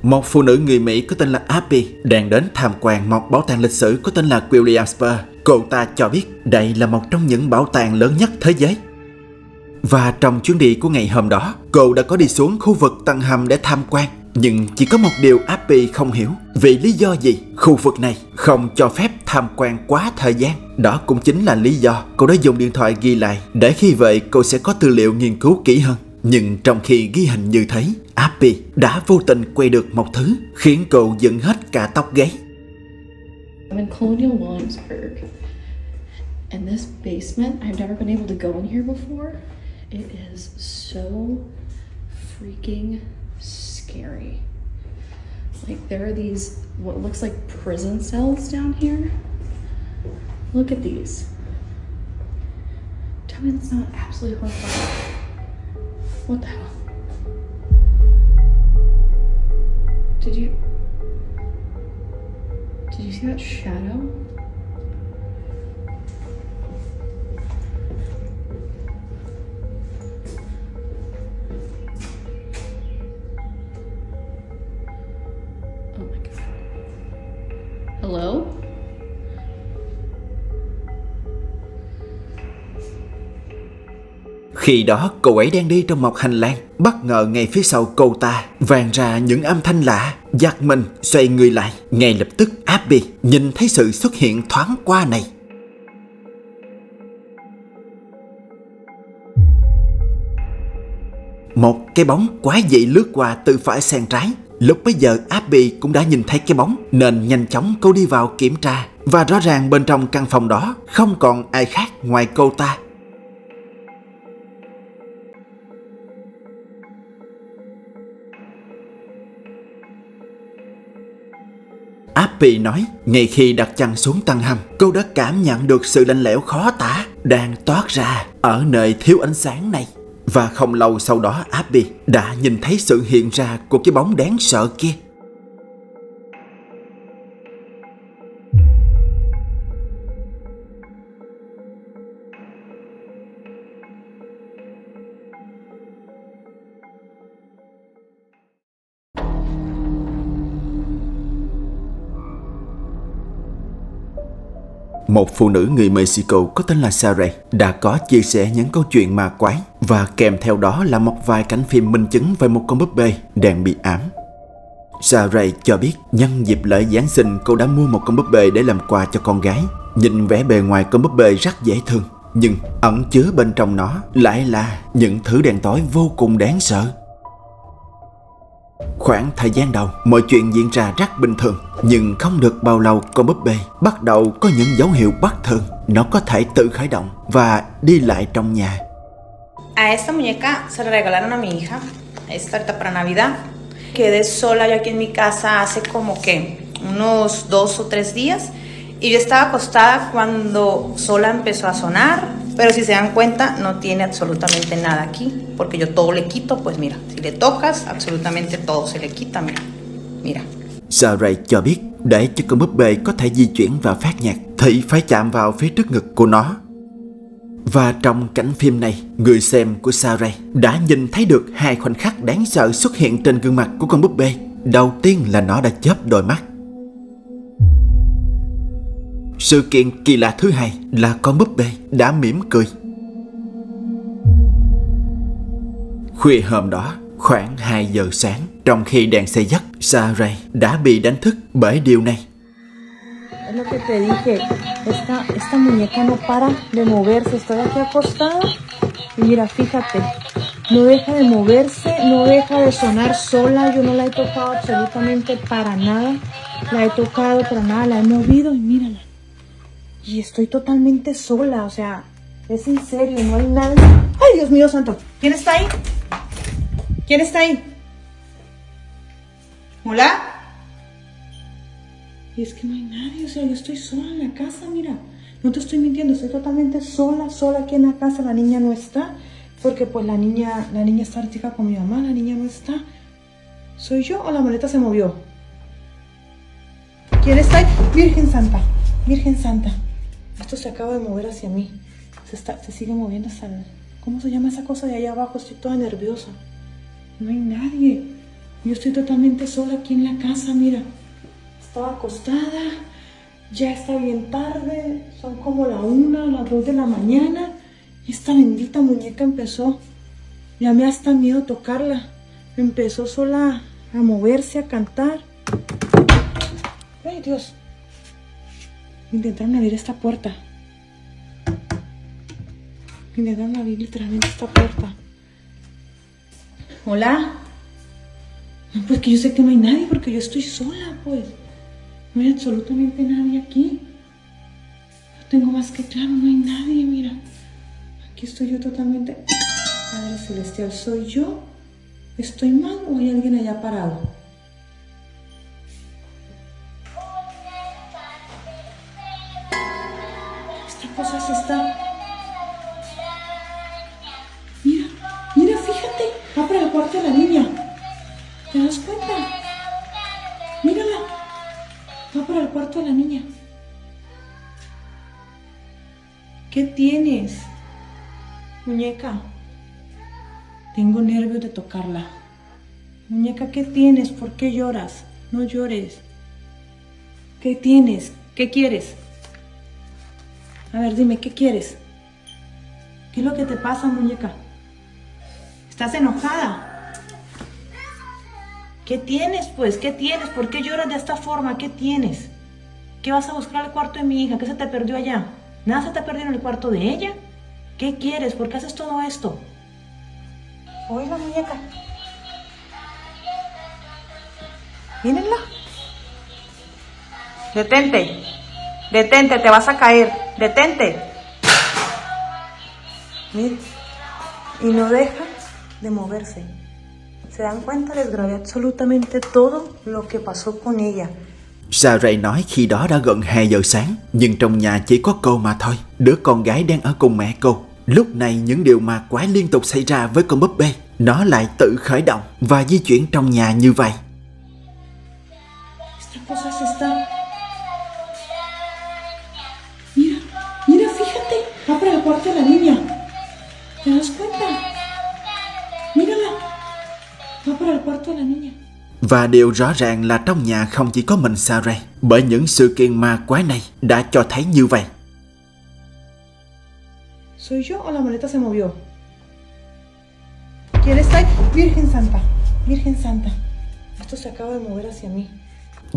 Một phụ nữ người Mỹ có tên là Abby đang đến tham quan một bảo tàng lịch sử có tên là Williamsburg. Cô ta cho biết đây là một trong những bảo tàng lớn nhất thế giới. Và trong chuyến đi của ngày hôm đó, cô đã có đi xuống khu vực tầng hầm để tham quan. Nhưng chỉ có một điều Abby không hiểu, vì lý do gì khu vực này không cho phép tham quan quá thời gian. Đó cũng chính là lý do cô đã dùng điện thoại ghi lại, để khi vậy cô sẽ có tư liệu nghiên cứu kỹ hơn. Nhưng trong khi ghi hình như thế, Abby đã vô tình quay được một thứ khiến cô dựng hết cả tóc gáy. I'm in Colonial Williamsburg, and this basement, I've never been able to go in here before. It is so freaking scary. Like there are these what looks like prison cells down here. Look at these. Tell me that's not absolutely horrifying. What the hell? Did you see that shadow? Oh my god. Hello? Khi đó cô ấy đang đi trong một hành lang, bất ngờ ngay phía sau cô ta vang ra những âm thanh lạ. Giật mình xoay người lại, ngay lập tức Abby nhìn thấy sự xuất hiện thoáng qua này. Một cái bóng quái dị lướt qua từ phải sang trái. Lúc bấy giờ Abby cũng đã nhìn thấy cái bóng, nên nhanh chóng cô đi vào kiểm tra. Và rõ ràng bên trong căn phòng đó không còn ai khác ngoài cô ta. Abby nói, ngay khi đặt chân xuống tầng hầm, cô đã cảm nhận được sự lạnh lẽo khó tả đang toát ra ở nơi thiếu ánh sáng này. Và không lâu sau đó Abby đã nhìn thấy sự hiện ra của cái bóng đáng sợ kia. Một phụ nữ người Mexico có tên là Sarah đã có chia sẻ những câu chuyện ma quái, và kèm theo đó là một vài cảnh phim minh chứng về một con búp bê đang bị ám. Sarah cho biết nhân dịp lễ Giáng sinh cô đã mua một con búp bê để làm quà cho con gái. Nhìn vẻ bề ngoài con búp bê rất dễ thương, nhưng ẩn chứa bên trong nó lại là những thứ đen tối vô cùng đáng sợ. Khoảng thời gian đầu, mọi chuyện diễn ra rất bình thường, nhưng không được bao lâu con búp bê bắt đầu có những dấu hiệu bất thường. Nó có thể tự khởi động và đi lại trong nhà. A esta muñeca se la regalaron a mi hija, esta ahorita para Navidad. Quedé sola yo aquí en mi casa hace como que unos 2 o 3 días y yo estaba acostada cuando sola empezó a sonar, pero si se dan cuenta no tiene absolutamente nada aquí, porque yo todo le quito, pues mira, si le tocas absolutamente todo se le quita, mira. Sarah cho biết để cho con búp bê có thể di chuyển và phát nhạc thì phải chạm vào phía trước ngực của nó. Và trong cảnh phim này, người xem của Sarah đã nhìn thấy được hai khoảnh khắc đáng sợ xuất hiện trên gương mặt của con búp bê. Đầu tiên là nó đã chớp đôi mắt. Sự kiện kỳ lạ thứ hai là con búp bê đã mỉm cười. Khuya hôm đó, khoảng 2 giờ sáng, trong khi đang say giấc, Sarah đã bị đánh thức bởi điều này. Es lo que te dije, esta muñeca no para de moverse, estoy aquí acostada y mira, fíjate, no deja de moverse, no deja de sonar sola, yo no la he tocado absolutamente para nada, la he tocado para nada, la he movido y mírala. Y estoy totalmente sola, o sea, es en serio, no hay nada. ¡Ay, Dios mío santo! ¿Quién está ahí? ¿Quién está ahí? ¿Hola? Y es que no hay nadie, o sea, yo estoy sola en la casa, mira. No te estoy mintiendo, estoy totalmente sola aquí en la casa. La niña no está, porque pues la niña está ahorita con mi mamá, la niña no está. ¿Soy yo o la maleta se movió? ¿Quién está ahí? Virgen Santa, Virgen Santa. Esto se acaba de mover hacia mí. Se sigue moviendo hasta el... ¿Cómo se llama esa cosa de allá abajo? Estoy toda nerviosa. No hay nadie. Yo estoy totalmente sola aquí en la casa, mira. Estaba acostada, ya está bien tarde, son como la 1, las 2 de la mañana. Esta bendita muñeca empezó, ya me da hasta miedo tocarla. Empezó sola a moverse, a cantar. Ay, Dios. Intentaron abrir esta puerta. Intentaron abrir literalmente esta puerta. Hola. No, pues que yo sé que no hay nadie porque yo estoy sola, pues. No hay absolutamente nadie aquí. Lo tengo más que claro, no hay nadie, mira. Aquí estoy yo totalmente. Padre Celestial, ¿soy yo? ¿Estoy mal o hay alguien allá parado? Esta cosa se está... Mira, mira, fíjate. Va para el cuarto de la niña. ¿Te das cuenta? Mírala. Va para el cuarto de la niña. ¿Qué tienes, muñeca? Tengo nervios de tocarla. Muñeca, ¿qué tienes? ¿Por qué lloras? No llores. ¿Qué tienes? ¿Qué quieres? A ver, dime, ¿qué quieres? ¿Qué es lo que te pasa, muñeca? ¿Estás enojada? ¿Qué tienes, pues? ¿Qué tienes? ¿Por qué lloras de esta forma? ¿Qué tienes? ¿Qué vas a buscar al cuarto de mi hija? ¿Qué se te perdió allá? ¿Nada se te perdió en el cuarto de ella? ¿Qué quieres? ¿Por qué haces todo esto? Oiga, muñeca. Mírenla. Detente. Detente, te vas a caer. Detente. Miren. Y no deja de moverse. ¿Se dan cuenta? Les grabé absolutamente todo lo que pasó con ella. Saray nói khi đó đã gần 2 giờ sáng, nhưng trong nhà chỉ có cô mà thôi. Đứa con gái đang ở cùng mẹ cô. Lúc này những điều ma quái liên tục xảy ra với con búp bê. Nó lại tự khởi động và di chuyển trong nhà như vậy. Esta cosa se está... Mira, mira, fíjate. Va para el cuarto de la niña. ¿Te das cuenta? Mírala. Va para el cuarto de la niña. Và điều rõ ràng là trong nhà không chỉ có mình Saray, bởi những sự kiện ma quái này đã cho thấy như vậy. ¿Soy yo o la maleta se movió? ¿Quién está ahí? Virgen Santa, Virgen Santa. Esto se acaba de mover hacia mí.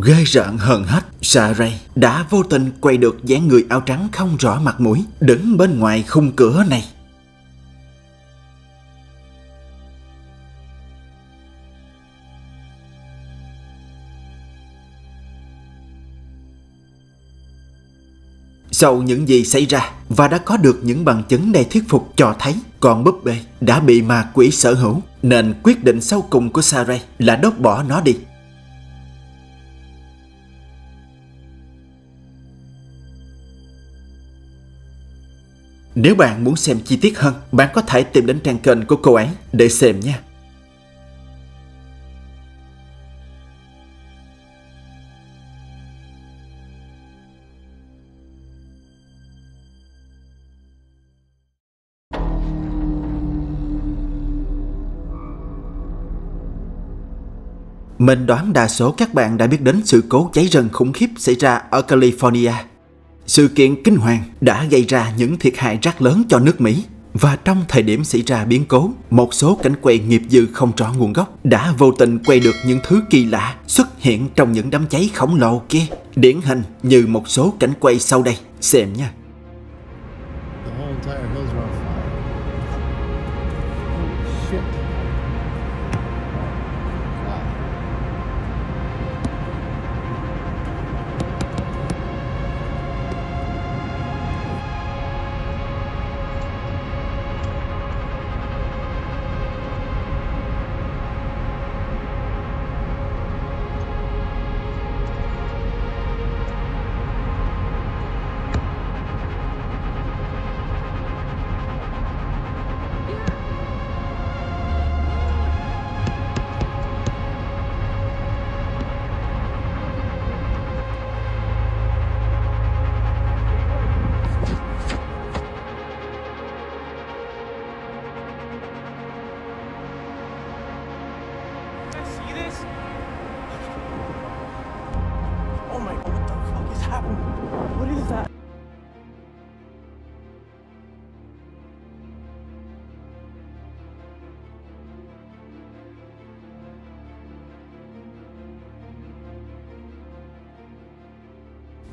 Ghê rợn hơn hết, Saray đã vô tình quay được dáng người áo trắng không rõ mặt mũi đứng bên ngoài khung cửa này. Sau những gì xảy ra và đã có được những bằng chứng đầy thuyết phục cho thấy con búp bê đã bị ma quỷ sở hữu, nên quyết định sau cùng của Saray là đốt bỏ nó đi. Nếu bạn muốn xem chi tiết hơn, bạn có thể tìm đến trang kênh của cô ấy để xem nha. Mình đoán đa số các bạn đã biết đến sự cố cháy rừng khủng khiếp xảy ra ở California. Sự kiện kinh hoàng đã gây ra những thiệt hại rất lớn cho nước Mỹ. Và trong thời điểm xảy ra biến cố, một số cảnh quay nghiệp dư không rõ nguồn gốc đã vô tình quay được những thứ kỳ lạ xuất hiện trong những đám cháy khổng lồ kia. Điển hình như một số cảnh quay sau đây. Xem nha.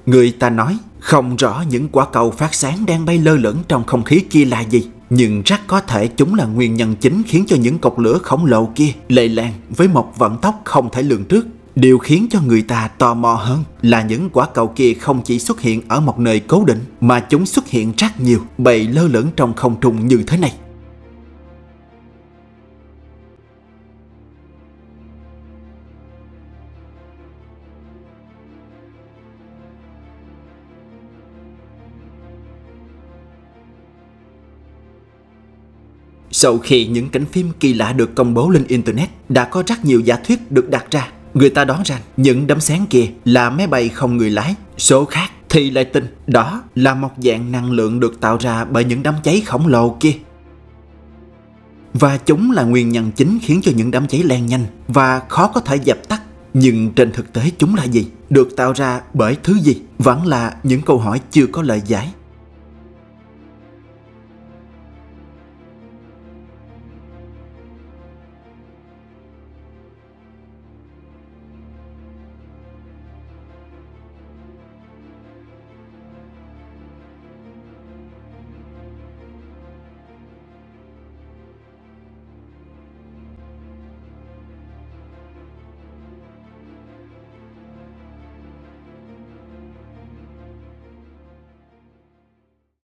Người ta nói không rõ những quả cầu phát sáng đang bay lơ lửng trong không khí kia là gì, nhưng rất có thể chúng là nguyên nhân chính khiến cho những cột lửa khổng lồ kia lây lan với một vận tốc không thể lường trước. Điều khiến cho người ta tò mò hơn là những quả cầu kia không chỉ xuất hiện ở một nơi cố định, mà chúng xuất hiện rất nhiều, bay lơ lửng trong không trung như thế này. Sau khi những cảnh phim kỳ lạ được công bố lên Internet, đã có rất nhiều giả thuyết được đặt ra. Người ta đoán rằng những đốm sáng kia là máy bay không người lái, số khác thì lại tin đó là một dạng năng lượng được tạo ra bởi những đám cháy khổng lồ kia. Và chúng là nguyên nhân chính khiến cho những đám cháy lan nhanh và khó có thể dập tắt. Nhưng trên thực tế chúng là gì? Được tạo ra bởi thứ gì? Vẫn là những câu hỏi chưa có lời giải.